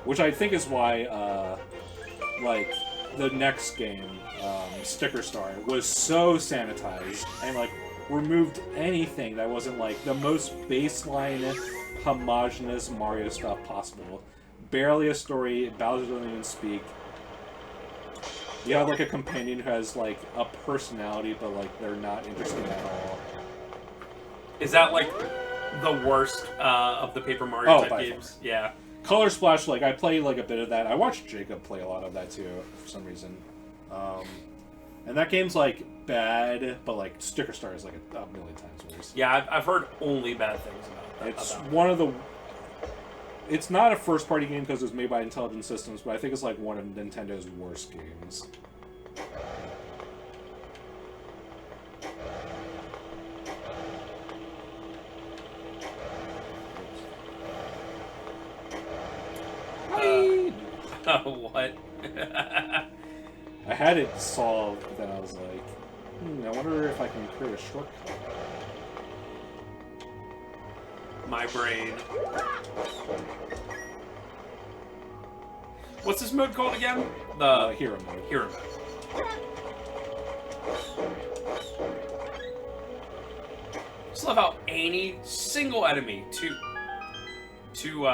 Which I think is why, like, the next game, Sticker Star, was so sanitized and, like, removed anything that wasn't, like, the most baseline, homogenous Mario stuff possible. Barely a story, Bowser doesn't even speak. You have, like, a companion who has, like, a personality, but, like, they're not interesting at all. Is that, like, the worst of the Paper Mario type games? Far. Yeah. Color Splash, like, I played, like, a bit of that. I watched Jacob play a lot of that, too, for some reason. And that game's, like, bad, but, like, Sticker Star is, like, a million times worse. Yeah, I've heard only bad things about that. It's one of the... It's not a first-party game because it was made by Intelligent Systems, but I think it's, like, one of Nintendo's worst games. What? I had it solved, but then I was like, I wonder if I can create a shortcut. My brain. What's this mode called again? The Hero mode. Hero mode. Just love how any single enemy, two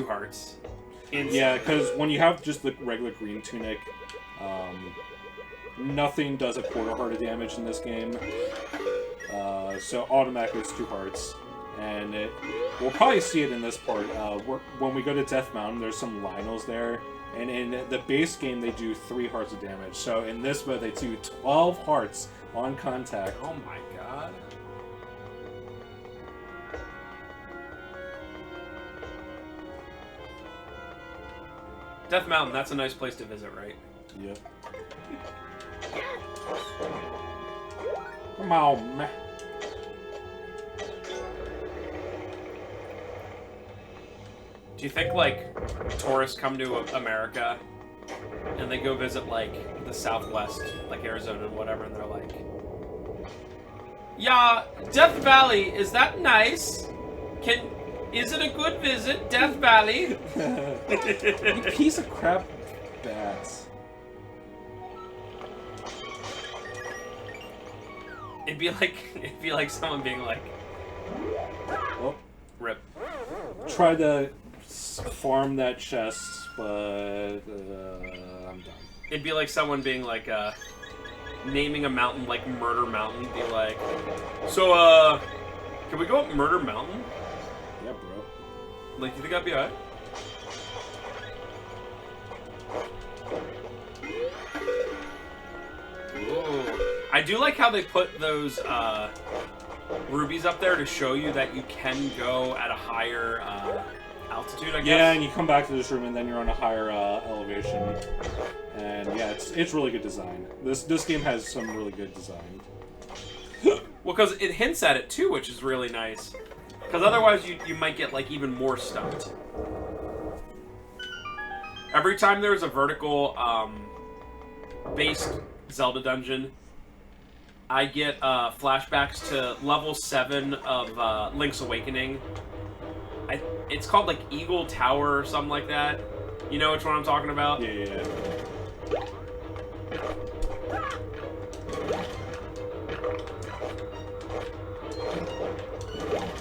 hearts. Yeah, because when you have just the regular green tunic, nothing does a quarter heart of damage in this game. So automatically it's 2 hearts. And we'll probably see it in this part. When we go to Death Mountain, there's some Lionels there. And in the base game, they do 3 hearts of damage. So in this mode, they do 12 hearts on contact. Oh my god. Death Mountain, that's a nice place to visit, right? Yep. Come on, man. Do you think, like, tourists come to America and they go visit, like, the Southwest, like Arizona and whatever, and they're like, yeah, Death Valley, is that nice? Is it a good visit, Death Valley? You piece of crap bats. It'd be like someone being like, Oh. rip. Try to farm that chest, but I'm done. It'd be like someone being like, naming a mountain like Murder Mountain, be like, so, can we go up Murder Mountain? Yeah, bro. Like, you think I'd be alright? Ooh. I do like how they put those, rubies up there to show you that you can go at a higher, altitude, I guess. Yeah, and you come back to this room and then you're on a higher elevation. And yeah, it's really good design. This game has some really good design. Well, because it hints at it too, which is really nice. Because otherwise you might get like even more stumped. Every time there's a vertical based Zelda dungeon, I get flashbacks to level 7 of Link's Awakening. It's called like Eagle Tower or something like that. You know which one I'm talking about? Yeah.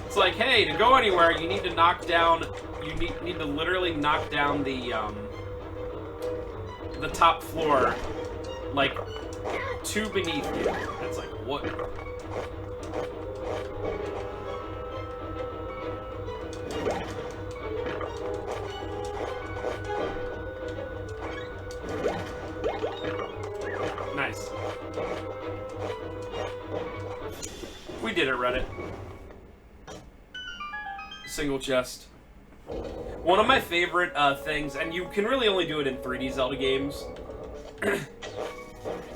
It's like, hey, to go anywhere, you need to knock down. You need to literally knock down the top floor, like 2 beneath you. It's like, what? Nice. We did it, Reddit. Single chest. One of my favorite things, and you can really only do it in 3D Zelda games,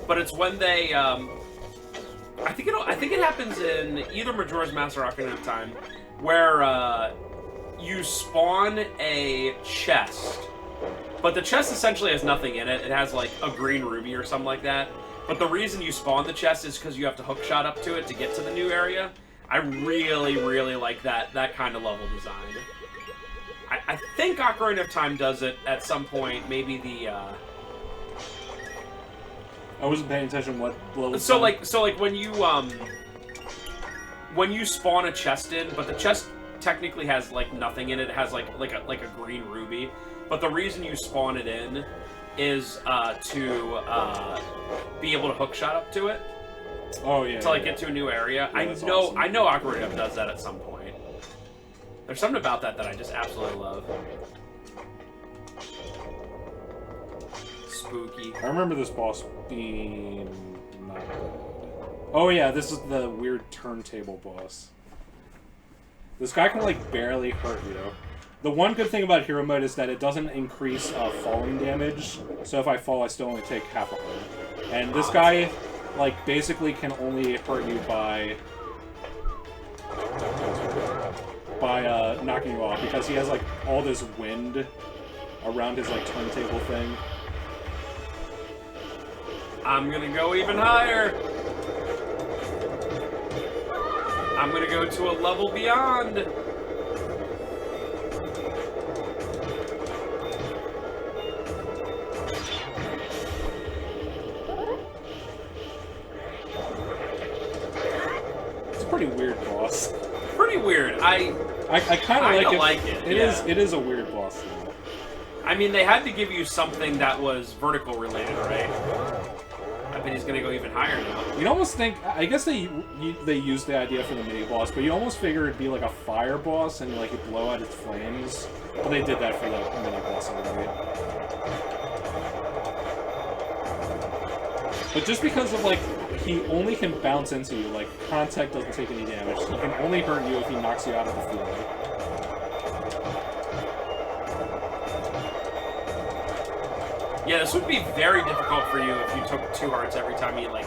but it's when they, I think it happens in either Majora's Mask or Ocarina of Time, where you spawn a chest, but the chest essentially has nothing in it. It has like a green ruby or something like that. But the reason you spawn the chest is because you have to hookshot up to it to get to the new area. I really, really like that kind of level design. I think think Ocarina of Time does it at some point. Maybe the. I wasn't paying attention what level. So like when you spawn a chest in, but the chest technically has like nothing in it. It has like a green ruby. But the reason you spawn it in is to be able to hookshot up to it. Oh yeah. To like get to a new area. Yeah, I that's know awesome. I know Ocarina of does that at some point. There's something about that I just absolutely love. Spooky. I remember this boss being not bad. Oh yeah, this is the weird turntable boss. This guy can like barely hurt you. The one good thing about hero mode is that it doesn't increase falling damage, so if I fall I still only take half a heart. And this guy like basically can only hurt you by knocking you off, because he has like all this wind around his like turntable thing. I'm gonna go even higher. I'm gonna go to a level beyond. It's a pretty weird boss. Pretty weird. I kind of like it. It is a weird boss though. I mean, they had to give you something that was vertical related, right? I bet he's gonna go even higher now. You'd almost think, I guess they used the idea for the mini boss, but you almost figure it'd be like a fire boss and like it'd blow out its flames. But they did that for the mini boss already. But just because of like he only can bounce into you, like contact doesn't take any damage. He can only hurt you if he knocks you out of the field. Yeah, this would be very difficult for you if you took 2 hearts every time he, like,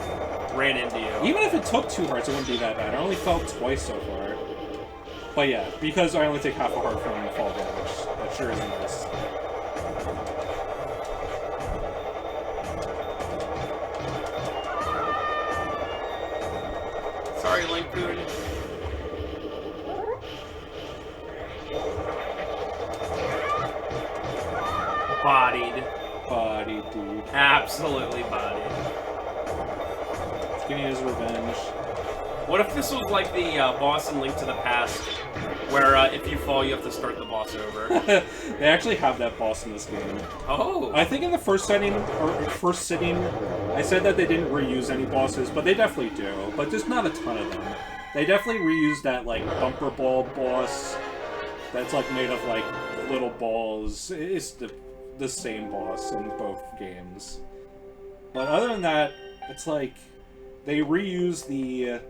ran into you. Even if it took 2 hearts, it wouldn't be that bad. I only fell twice so far. But yeah, because I only take half a heart from fall damage, that sure is nice. Sorry, Link-kun. Bodied. Body, dude. Absolutely bodied. He's getting his revenge. What if this was like the boss in Link to the Past, where if you fall, you have to start the boss over? They actually have that boss in this game. Oh. I think in the first sitting, I said that they didn't reuse any bosses, but they definitely do. But there's not a ton of them. They definitely reused that, like, bumper ball boss that's, like, made of, like, little balls. It's the same boss in both games. But other than that, it's like they reuse the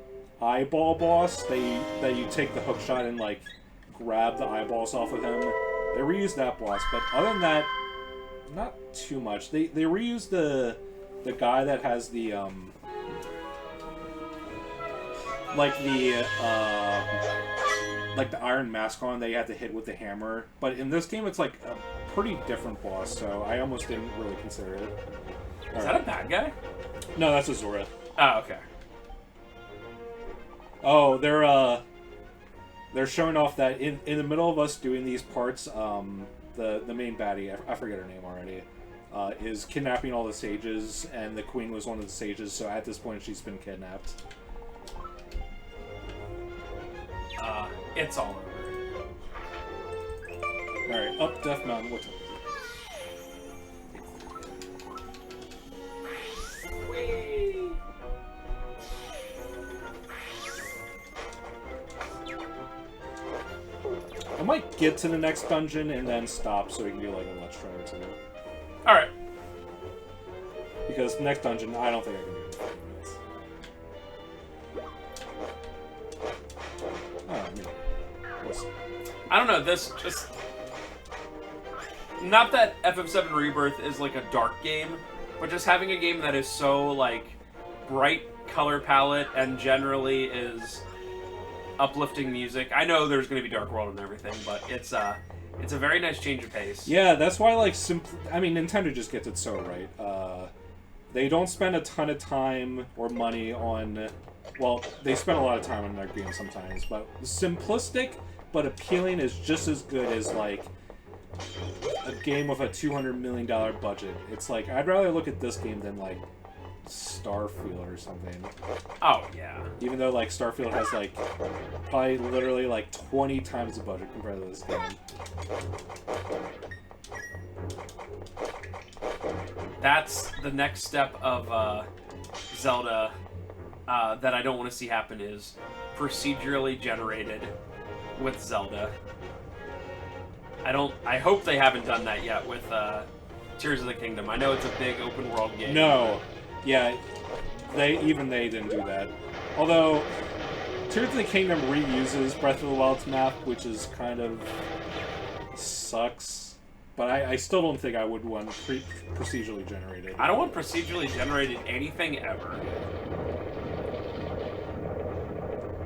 eyeball boss. That you take the hook shot and like grab the eyeballs off of him. They reuse that boss, but other than that, not too much. They reuse the guy that has the like the iron mask on that you have to hit with the hammer. But in this game, it's like a pretty different boss, so I almost didn't really consider it. Is that a bad guy? No, that's a Zora. Oh, okay. Oh, they're showing off that in the middle of us doing these parts, the main baddie, I forget her name already, is kidnapping all the sages, and the queen was one of the sages, so at this point she's been kidnapped. It's all over. Alright, up Death Mountain, what's up? Whee! I might get to the next dungeon and then stop so we can do like a let's try or two. Alright. Because the next dungeon, I don't think I can do it in 5 minutes. Oh, maybe. We'll see. I don't know, this just... Not that FF7 Rebirth is like a dark game, but just having a game that is so, like, bright color palette and generally is uplifting music. I know there's going to be Dark World and everything, but it's a very nice change of pace. Yeah, that's why, like, I mean, Nintendo just gets it so right. They don't spend a ton of time or money on... Well, they spend a lot of time on their games sometimes, but simplistic but appealing is just as good as, like, a game with a $200 million budget. It's like, I'd rather look at this game than, like, Starfield or something. Oh, yeah. Even though, like, Starfield has, like, probably literally, like, 20 times the budget compared to this game. That's the next step of Zelda that I don't want to see happen is procedurally generated with Zelda. I hope they haven't done that yet with Tears of the Kingdom. I know it's a big open world game. No. Yeah, they didn't do that. Although, Tears of the Kingdom reuses Breath of the Wild's map, which is kind of sucks. But I still don't think I would want procedurally generated. I don't want procedurally generated anything ever.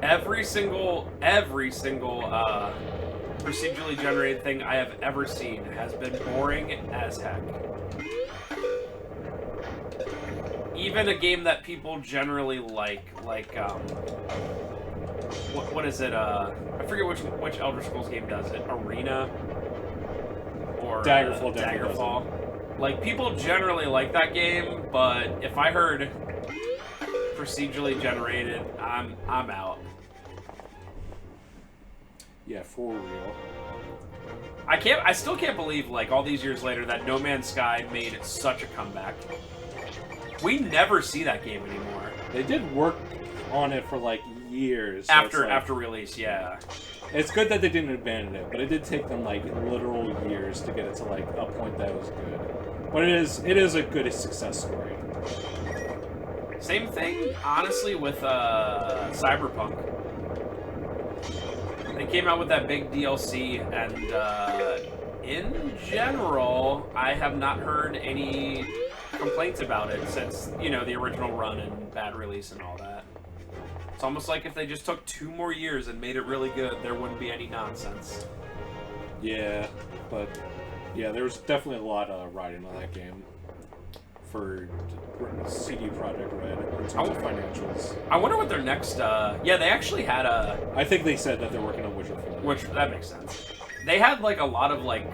Every single procedurally generated thing I have ever seen has been boring as heck. Even a game that people generally like what is it? I forget which Elder Scrolls game does it. Arena or Daggerfall. Daggerfall. Like, people generally like that game, but if I heard procedurally generated, I'm out. Yeah, for real. I still can't believe, like, all these years later that No Man's Sky made such a comeback. We never see that game anymore. They did work on it for, like, years. So After release, yeah. It's good that they didn't abandon it, but it did take them, like, literal years to get it to, like, a point that was good. But it is a good success story. Same thing, honestly, with Cyberpunk. They came out with that big DLC, and in general, I have not heard any complaints about it since, you know, the original run and bad release and all that. It's almost like if they just took 2 more years and made it really good, there wouldn't be any nonsense. Yeah, but yeah, there was definitely a lot riding on that game for CD Projekt Red in terms of financials. I wonder what their next. Yeah, they actually had a. I think they said that they're working on Witcher 4. Which that makes sense. They had like a lot of like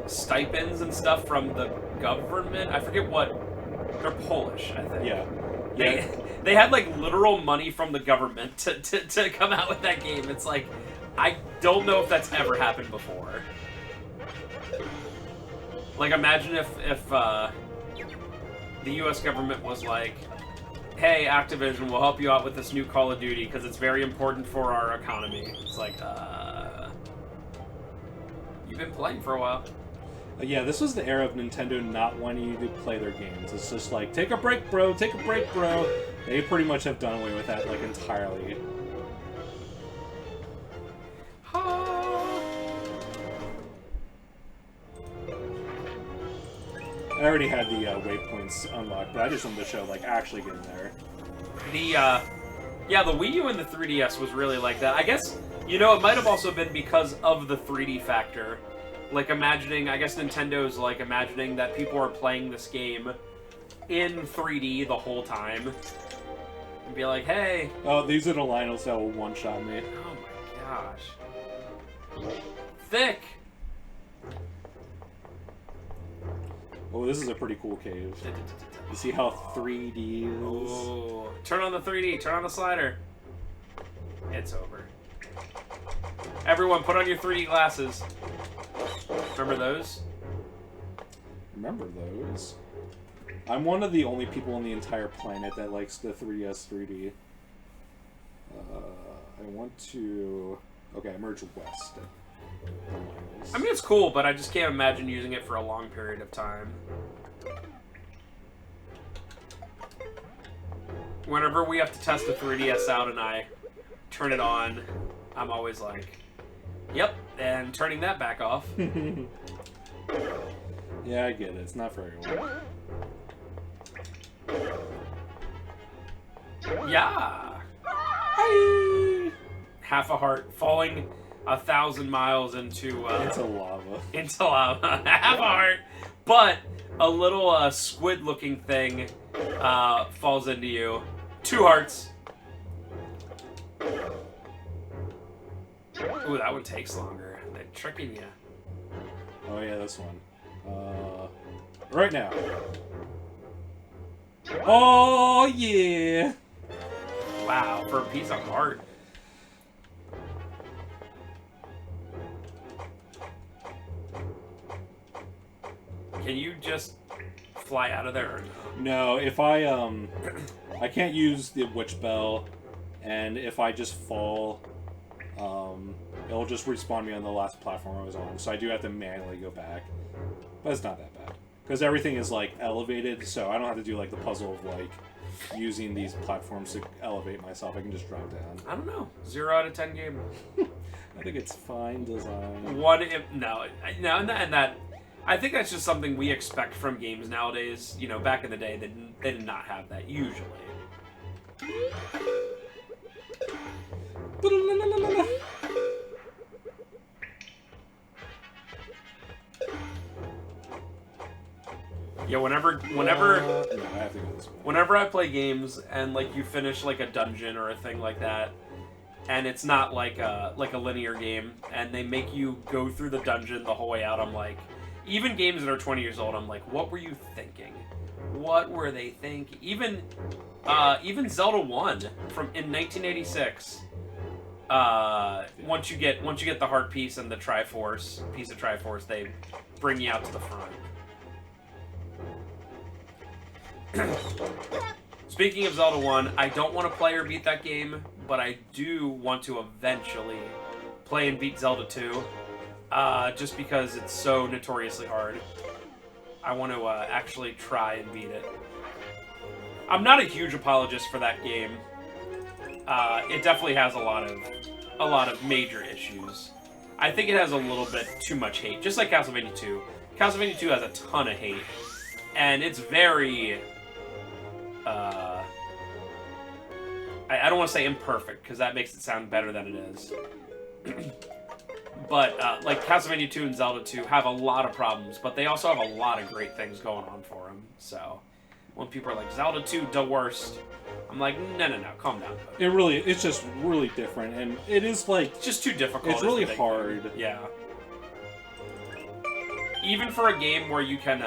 stipends and stuff from the government. I forget what. They're Polish, I think. Yeah. They had like literal money from the government to come out with that game. It's like, I don't know if that's ever happened before. Like, imagine if the U.S. government was like, hey, Activision, we'll help you out with this new Call of Duty because it's very important for our economy. It's like, you've been playing for a while. Yeah, this was the era of Nintendo not wanting you to play their games. It's just like, take a break, bro, take a break, bro. They pretty much have done away with that, like, entirely. I already had the waypoints unlocked, but I just wanted to show, like, actually getting there. Yeah, the Wii U and the 3DS was really like that. I guess, you know, it might have also been because of the 3D factor. Like, imagining, I guess Nintendo's, like, imagining that people are playing this game in 3D the whole time. And be like, hey. Oh, these are the Lionels that will one-shot me. Oh my gosh. Thick! Oh, this is a pretty cool cave. You see how 3D is? Oh, turn on the 3D, turn on the slider. It's over. Everyone, put on your 3D glasses. Remember those? Remember those? I'm one of the only people on the entire planet that likes the 3DS 3D. I want to... Okay, merge west. I mean, it's cool, but I just can't imagine using it for a long period of time. Whenever we have to test the 3DS out and I turn it on, I'm always like, yep, and turning that back off. Yeah, I get it. It's not for everyone. Yeah! Hi! Half a heart falling 1,000 miles into lava. Into lava. Half a heart, but a little squid-looking thing falls into you. 2 hearts. Ooh, that one takes longer. They're tricking you. Oh yeah, this one. Right now. Oh yeah! Wow, for a piece of art. Can you just fly out of there? Or no? No, if I I can't use the witch bell, and if I just fall, it'll just respawn me on the last platform I was on. So I do have to manually go back, but it's not that bad because everything is like elevated, so I don't have to do like the puzzle of like using these platforms to elevate myself. I can just drop down. I don't know. 0 out of 10 game. I think it's fine design. And that. I think that's just something we expect from games nowadays. You know, back in the day, they did not have that usually. Yeah, whenever No, I have to go this way. whenever I play games and like you finish like a dungeon or a thing like that, and it's not like a linear game, and they make you go through the dungeon the whole way out, I'm like, even games that are 20 years old, I'm like, what were you thinking? What were they thinking? Even Zelda 1 in 1986. Once you get the heart piece and the piece of Triforce, they bring you out to the front. Speaking of Zelda 1, I don't want to play or beat that game, but I do want to eventually play and beat Zelda 2, just because it's so notoriously hard. I want to actually try and beat it. I'm not a huge apologist for that game. It definitely has a lot of major issues. I think it has a little bit too much hate, just like Castlevania 2. Castlevania 2 has a ton of hate, and it's very... I don't want to say imperfect, because that makes it sound better than it is. But, like, Castlevania 2 and Zelda 2 have a lot of problems, but they also have a lot of great things going on for them. So, when people are like, Zelda 2, the worst, I'm like, no, calm down. It's just really different, and it is, like... It's just too difficult. It's really hard. Thing. Yeah. Even for a game where you can,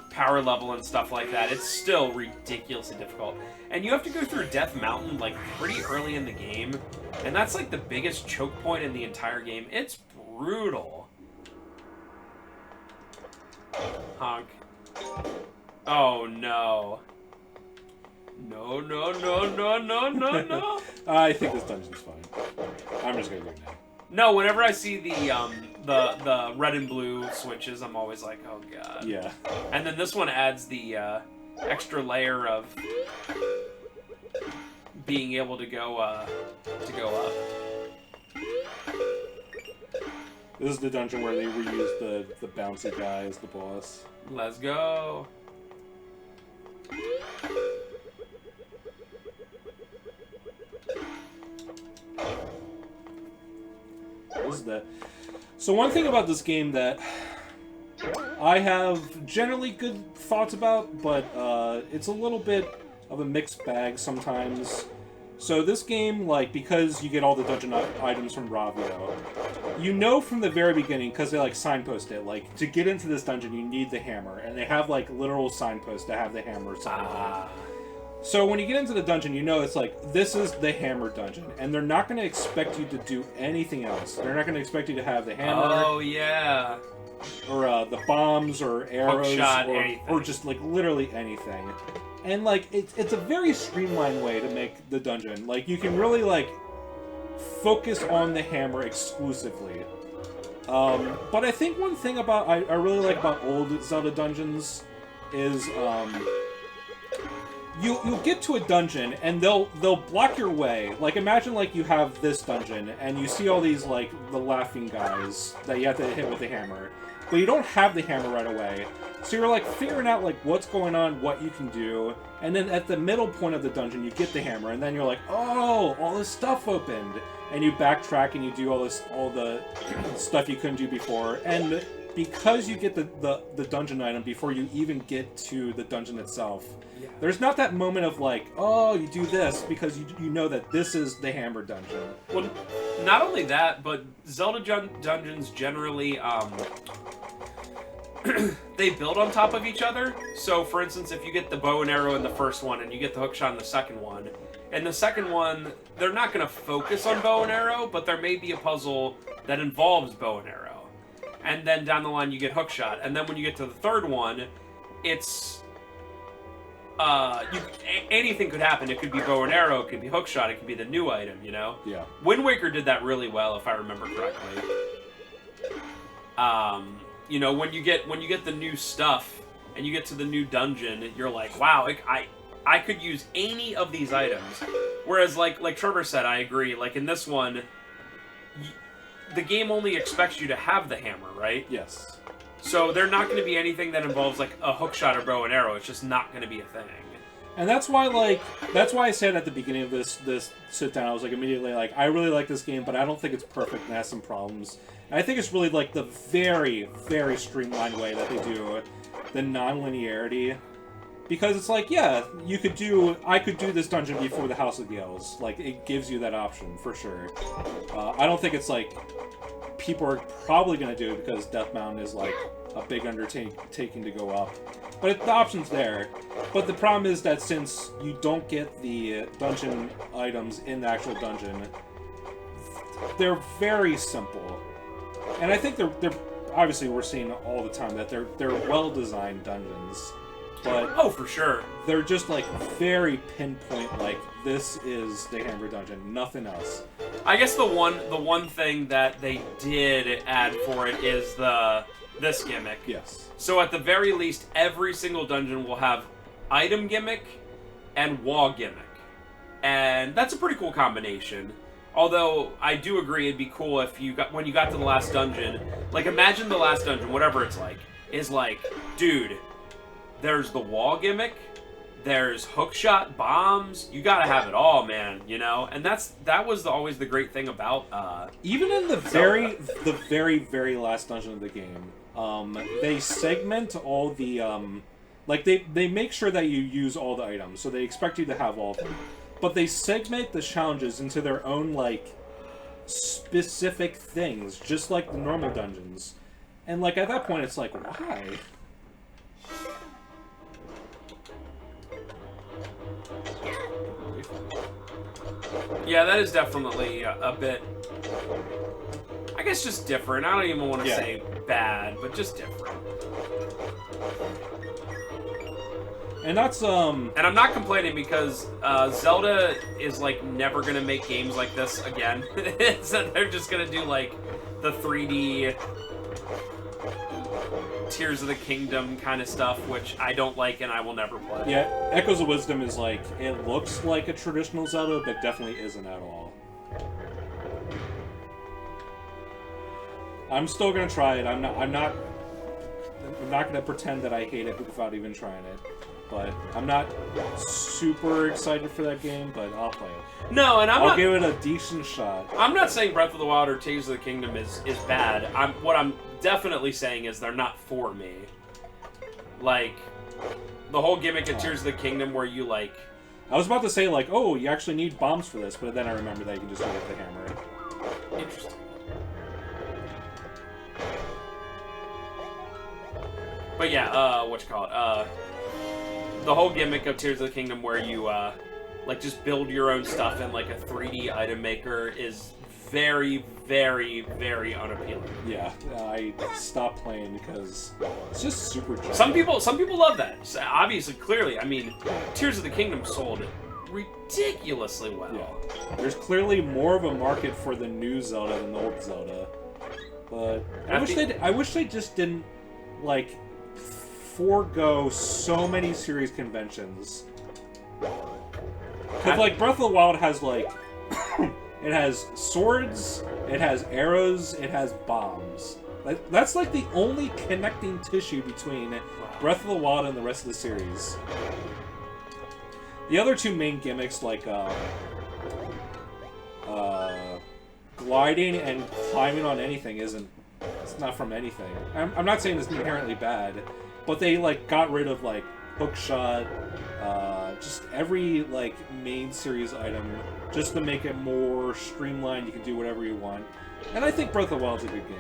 power level and stuff like that, it's still ridiculously difficult. And you have to go through Death Mountain, like, pretty early in the game. And that's, like, the biggest choke point in the entire game. It's brutal. Honk. Oh, no. No. I think this dungeon's fine. I'm just gonna go now. No, whenever I see the red and blue switches, I'm always like, oh god. Yeah. And then this one adds the extra layer of being able to go up. This is the dungeon where they reused the bouncy guy as the boss. Let's go. So one thing about this game that I have generally good thoughts about, but it's a little bit of a mixed bag sometimes. So this game, like, because you get all the dungeon items from Ravio, you know from the very beginning, because they, like, signpost it, like, to get into this dungeon, you need the hammer, and they have, like, literal signposts to have the hammer signed on. So when you get into the dungeon, you know it's like, this is the hammer dungeon, and they're not going to expect you to do anything else. They're not going to expect you to have the hammer. Oh, yeah. Or the bombs, or arrows, Hookshot, or just, like, literally anything. And, like, it's a very streamlined way to make the dungeon. Like, you can really, like, focus on the hammer exclusively. But I think one thing about I really like about old Zelda dungeons is you'll get to a dungeon and they'll block your way. Like, imagine like you have this dungeon and you see all these like the laughing guys that you have to hit with the hammer, but you don't have the hammer right away. So you're like figuring out like what's going on, what you can do, and then at the middle point of the dungeon you get the hammer, and then you're like, oh, all this stuff opened, and you backtrack and you do all the stuff you couldn't do before, and because you get the dungeon item before you even get to the dungeon itself, Yeah. there's not that moment of like, oh, you do this because you know that this is the Hammer dungeon. Well, not only that, but Zelda dungeons generally, they build on top of each other. So, for instance, if you get the bow and arrow in the first one and you get the hookshot in the second one, in the second one, they're not going to focus on bow and arrow, but there may be a puzzle that involves bow and arrow. And then down the line, you get hookshot. And then when you get to the third one, it's... anything could happen. It could be bow and arrow, it could be hookshot, it could be the new item, you know? Yeah. Wind Waker did that really well, if I remember correctly. You know, when you get the new stuff and you get to the new dungeon, you're like, wow, I could use any of these items. Whereas, like Trevor said, I agree. Like in this one, the game only expects you to have the hammer, right? Yes. So they're not going to be anything that involves like a hookshot or bow and arrow. It's just not going to be a thing. And that's why I said at the beginning of this sit down, I was like immediately like, I really like this game, but I don't think it's perfect and has some problems. And I think it's really like the very, very streamlined way that they do the non-linearity. Because it's like, yeah, I could do this dungeon before the House of Gales. Like, it gives you that option, for sure. I don't think it's like, people are probably going to do it because Death Mountain is like a big undertaking to go up. But the option's there. But the problem is that since you don't get the dungeon items in the actual dungeon, they're very simple. And I think they're obviously we're seeing all the time that they're well-designed dungeons. But oh, for sure. They're just like very pinpoint, like this is the Hammer dungeon, nothing else. I guess the one thing that they did add for it is this gimmick. Yes. So at the very least, every single dungeon will have item gimmick and wall gimmick. And that's a pretty cool combination. Although, I do agree it'd be cool if when you got to the last dungeon, like imagine the last dungeon, whatever it's like, is like, dude, there's the wall gimmick, there's hookshot, bombs, you gotta have it all, man, you know? And that was always the great thing about, even in the very, very last dungeon of the game, they segment all the, like, they make sure that you use all the items, so they expect you to have all of them. But they segment the challenges into their own, like, specific things, just like the normal dungeons. And, like, at that point, it's like, why? Yeah, that is definitely a bit, I guess, just different. I don't even want to say bad, but just different. And that's, And I'm not complaining because Zelda is, like, never gonna make games like this again. So they're just gonna do, like, the 3D Tears of the Kingdom kind of stuff, which I don't like and I will never play. Yeah, Echoes of Wisdom is like, it looks like a traditional Zelda, but definitely isn't at all. I'm still gonna try it. I'm not gonna pretend that I hate it without even trying it. But I'm not super excited for that game, but I'll play it. No, and I'll give it a decent shot. I'm not saying Breath of the Wild or Tears of the Kingdom is bad. What I'm definitely saying is they're not for me. Like, the whole gimmick of Tears of the Kingdom where you, like... I was about to say, like, oh, you actually need bombs for this, but then I remember that you can just go with the hammer. Interesting. But yeah, the whole gimmick of Tears of the Kingdom where you, like, just build your own stuff in, like, a 3D item maker is very, very, very unappealing. Yeah, I stopped playing because it's just super jarring. Some people love that. So obviously, clearly, I mean, Tears of the Kingdom sold ridiculously well. Yeah. There's clearly more of a market for the new Zelda than the old Zelda. But I wish they just didn't, like, forego so many series conventions. Because, like, Breath of the Wild has, like, it has swords, it has arrows, it has bombs. That's, like, the only connecting tissue between Breath of the Wild and the rest of the series. The other two main gimmicks, like, gliding and climbing on anything isn't It's not from anything. I'm not saying it's inherently bad, but they like got rid of like hookshot, just every like main series item, just to make it more streamlined. You can do whatever you want, and I think Breath of the Wild's a good game.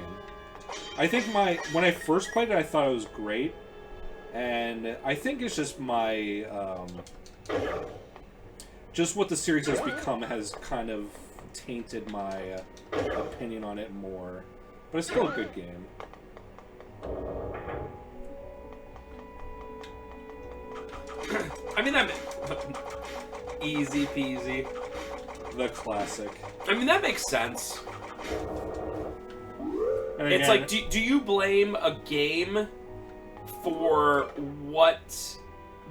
I think when I first played it, I thought it was great, and I think it's just my just what the series has become has kind of tainted my opinion on it more. But it's still a good game. I mean, that easy peasy. The classic. I mean, that makes sense. And It's again, like, do you blame a game for what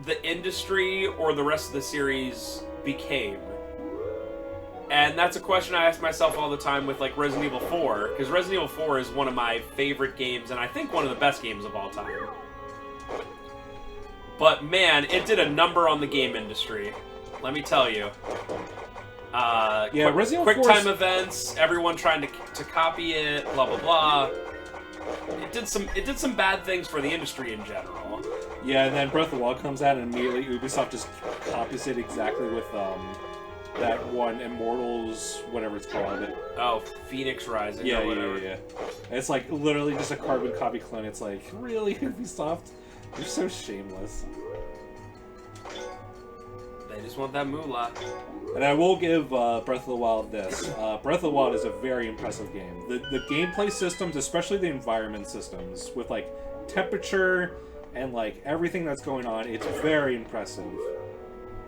the industry or the rest of the series became? And that's a question I ask myself all the time with, like, Resident Evil 4, because Resident Evil 4 is one of my favorite games, and I think one of the best games of all time. But, man, it did a number on the game industry. Let me tell you. yeah, Resident Evil 4 QuickTime events, everyone trying to copy it, blah, blah, blah. It did some bad things for the industry in general. Yeah, and then Breath of the Wild comes out, and immediately Ubisoft just copies it exactly with that one Immortals, whatever it's called. Oh, Phoenix Rising or whatever. Yeah. And it's like literally just a carbon copy clone. It's like, really, Ubisoft? You're so shameless. They just want that moolah. And I will give Breath of the Wild this. Breath of the Wild is a very impressive game. The gameplay systems, especially the environment systems, with like temperature and like everything that's going on, it's very impressive.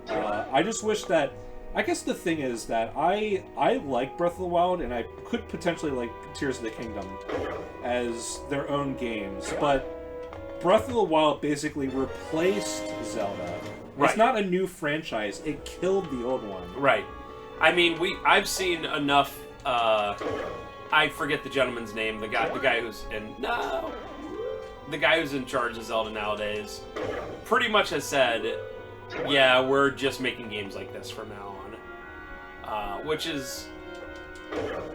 I just wish that... I guess the thing is that I like Breath of the Wild, and I could potentially like Tears of the Kingdom as their own games, but Breath of the Wild basically replaced Zelda. Right. It's not a new franchise. It killed the old one. Right. I mean, I've seen enough. I forget the gentleman's name. The guy who's the guy who's in charge of Zelda nowadays, pretty much has said, "Yeah, we're just making games like this from now on," which is,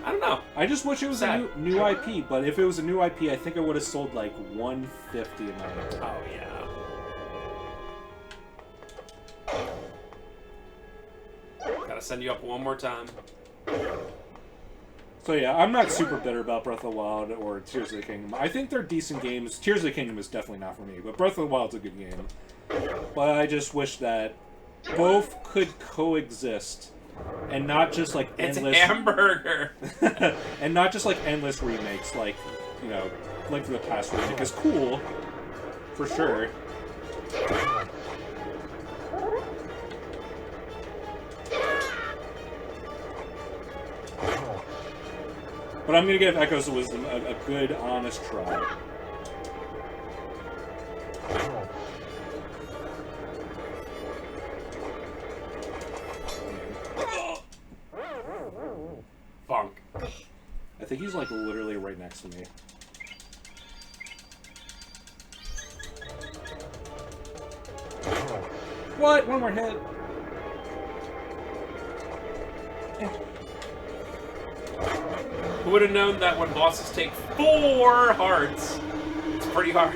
I don't know. I just wish it was sad. a new IP, but if it was a new IP, I think it would have sold like 150 amount of it. Oh yeah. Gotta send you up one more time. So yeah, I'm not super bitter about Breath of the Wild or Tears of the Kingdom. I think they're decent games. Tears of the Kingdom is definitely not for me, but Breath of the Wild's a good game. But I just wish that both could coexist, and not just like endless... It's a hamburger! and not just like endless remakes, like, you know, Link to the Past remake is cool, for sure. But I'm gonna give Echoes of Wisdom a good, honest try. Bonk. I think he's like literally right next to me. What? One more hit. Who would have known that when bosses take 4 hearts, it's pretty hard.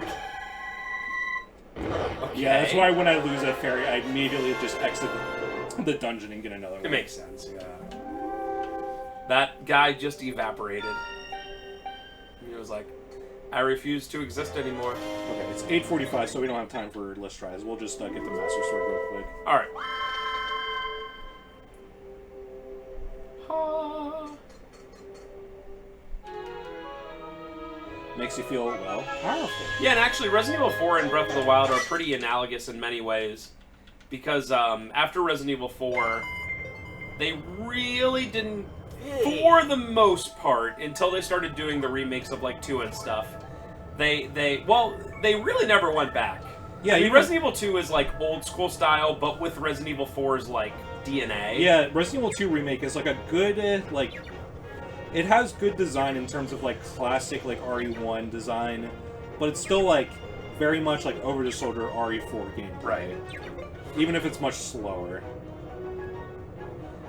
Okay. Yeah, that's why when I lose a fairy, I immediately just exit the dungeon and get another one. It makes sense, yeah. That guy just evaporated. He was like, I refuse to exist anymore. Okay, it's 8:45, so we don't have time for list tries. We'll just get the Master Sword real quick. Alright. Makes you feel, well, powerful. Yeah, and actually, Resident Evil 4 and Breath of the Wild are pretty analogous in many ways. Because after Resident Evil 4, they really didn't, for the most part, until they started doing the remakes of like 2 and stuff, they really never went back. Yeah, I mean, Resident Evil 2 is like old school style, but with Resident Evil 4's like DNA. Yeah, Resident Evil 2 Remake is like a good, it has good design in terms of like classic like RE1 design, but it's still like very much like over the shoulder RE4 gameplay. Right. Even if it's much slower.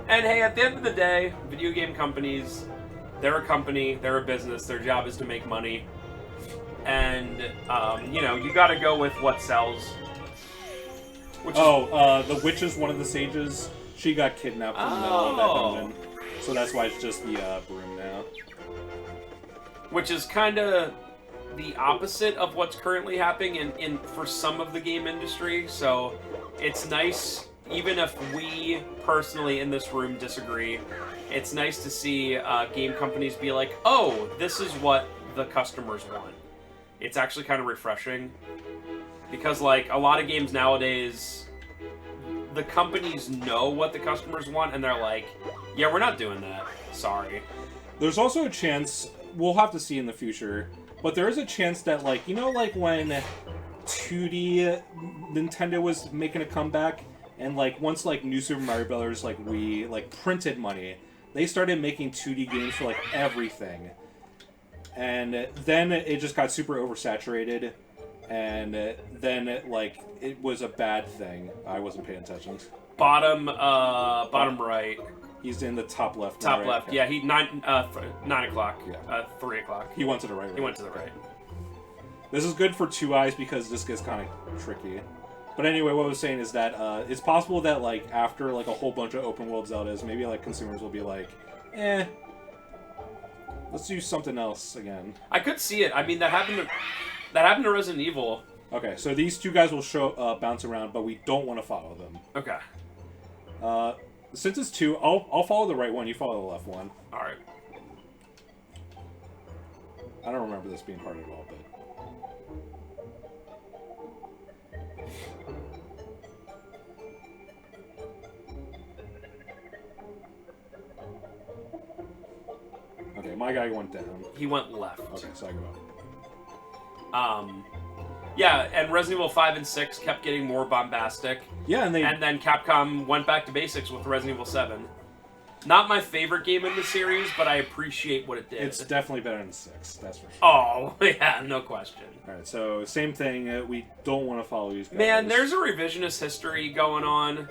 And hey, at the end of the day, video game companies, They're a company, they're a business, their job is to make money. And, you know, you gotta go with what sells. The witch is one of the sages. She got kidnapped from the middle of that dungeon. So that's why it's just the broom now. Which is kind of the opposite of what's currently happening in for some of the game industry. So it's nice, even if we personally in this room disagree, it's nice to see game companies be like, oh, this is what the customers want. It's actually kind of refreshing. Because, like, a lot of games nowadays, the companies know what the customers want, and they're like, yeah, we're not doing that. Sorry. There's also a chance, we'll have to see in the future, but there is a chance that, like, you know, like when 2D Nintendo was making a comeback, and, like, once, like, New Super Mario Bros., like, we, like, printed money, they started making 2D games for, like, everything. And then it just got super oversaturated. And then, like, it was a bad thing. I wasn't paying attention. Bottom right. He's in the top left. Top right? left. Okay. Yeah, 9 o'clock. Yeah. 3 o'clock. He went to the right. He went to the right. This is good for Two Eyes because this gets kind of tricky. But anyway, what I was saying is that it's possible that, like, after, like, a whole bunch of open world Zeldas, maybe, like, consumers will be like, let's do something else again. I could see it. I mean, that happened to Resident Evil. Okay, so these two guys will bounce around, but we don't want to follow them. Okay. Since it's two, I'll follow the right one. You follow the left one. All right. I don't remember this being hard at all, but. Okay, my guy went down. He went left. Okay, so I go up. Yeah, and Resident Evil 5 and 6 kept getting more bombastic. Yeah, and then Capcom went back to basics with Resident Evil 7. Not my favorite game in the series, but I appreciate what it did. It's definitely better than 6, that's for sure. Oh, yeah, no question. Alright, so same thing, we don't want to follow these guys. Man, there's a revisionist history going on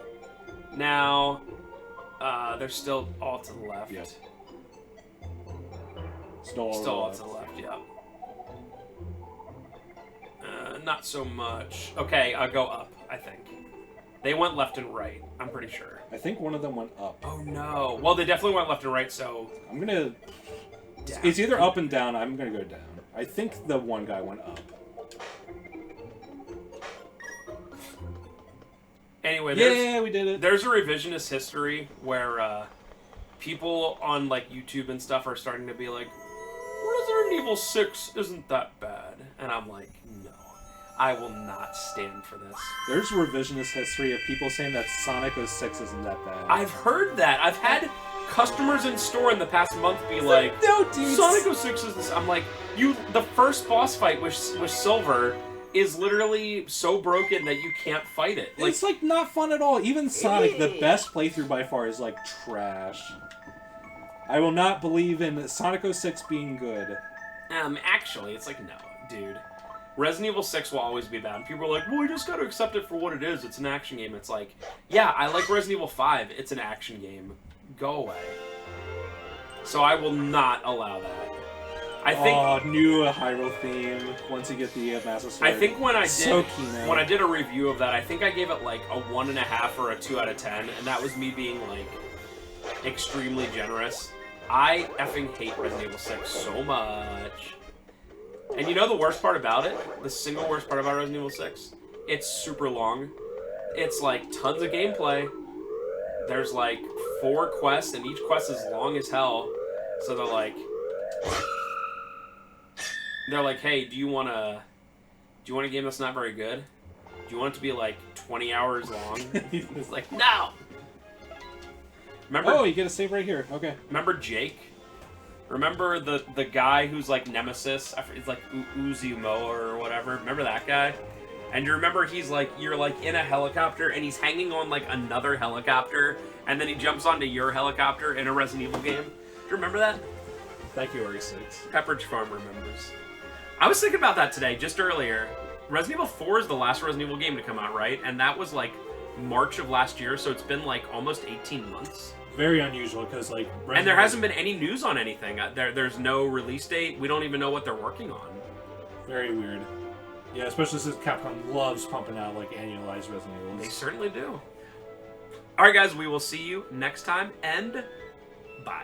now. They're still all to the left. Yes. Still all to the left, yeah. Not so much. Okay, I'll go up, I think. They went left and right, I'm pretty sure. I think one of them went up. Oh, no. Well, they definitely went left and right, so... I'm gonna... Down. It's either up and down. I'm gonna go down. I think the one guy went up. Anyway, we did it. There's a revisionist history where people on, like, YouTube and stuff are starting to be like, Resident Evil 6 isn't that bad. And I'm like, no. I will not stand for this. There's revisionist history of people saying that Sonic 06 isn't that bad. I've heard that. I've had customers in store in the past month be like, no, dude. Sonic 06 is this. I'm like, the first boss fight with Silver is literally so broken that you can't fight it. It's, like, not fun at all. Even Sonic, the best playthrough by far, is, like, trash. I will not believe in Sonic 06 being good. Actually, it's like, no, dude. Resident Evil 6 will always be bad. People are like, well, you just gotta accept it for what it is. It's an action game. It's like, yeah, I like Resident Evil 5. It's an action game. Go away. So I will not allow that. I think new Hyrule theme once you get the Master Sword. I think when I did a review of that, I think I gave it like a 1.5 or a 2 out of 10, and that was me being like extremely generous. I effing hate Resident Evil 6 so much. And you know the worst part about it? The single worst part about Resident Evil 6? It's super long. It's like tons of gameplay. There's like 4 quests, and each quest is long as hell. So they're like, hey, do you want a game that's not very good? Do you want it to be like 20 hours long? It's like, no! Remember? Oh, you get a save right here. Okay. Remember Jake? Remember the guy who's like Nemesis? It's like Uzumo or whatever. Remember that guy? And you remember you're like in a helicopter and he's hanging on like another helicopter, and then he jumps onto your helicopter in a Resident Evil game. Do you remember that? Thank you, RE6. Pepperidge Farm remembers. I was thinking about that today, just earlier. Resident Evil 4 is the last Resident Evil game to come out, right? And that was like March of last year, so it's been like almost 18 months. Very unusual because like And there hasn't been any news on anything. There's no release date. We don't even know what they're working on. Very weird. Yeah, especially since Capcom loves pumping out like annualized Resident Evils. They certainly do. All right, guys, we will see you next time, and bye.